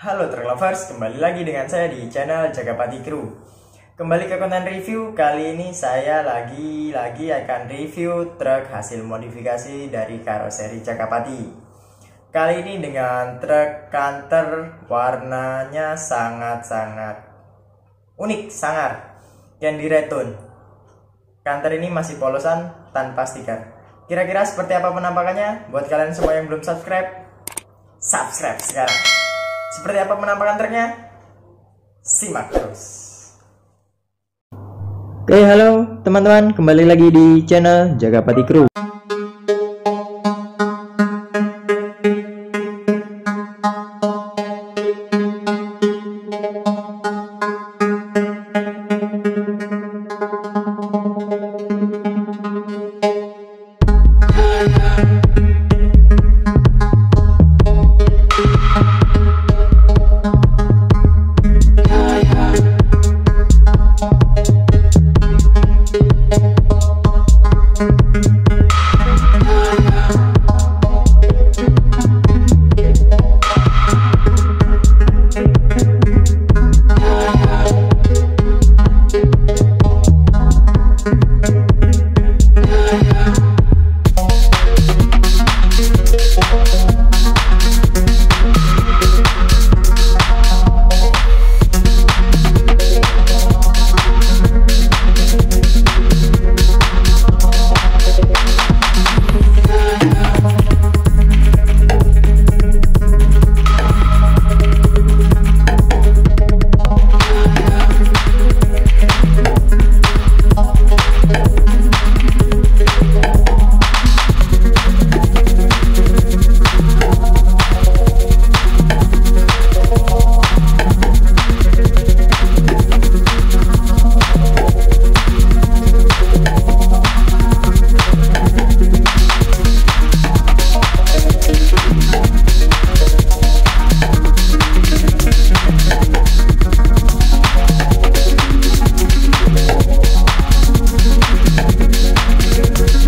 Halo Truk Lovers, kembali lagi dengan saya di channel Jagapati Crew. Kembali ke konten review. Kali ini saya lagi akan review truk hasil modifikasi dari karoseri Jagapati. Kali ini dengan truk Canter, warnanya sangat-sangat unik, sangar, Candy Red Tone. Canter ini masih polosan tanpa stiker. Kira-kira seperti apa penampakannya? Buat kalian semua yang belum subscribe sekarang. Seperti apa penampakan truknya? Simak terus. Oke, halo teman-teman, kembali lagi di channel Jagapati Crew.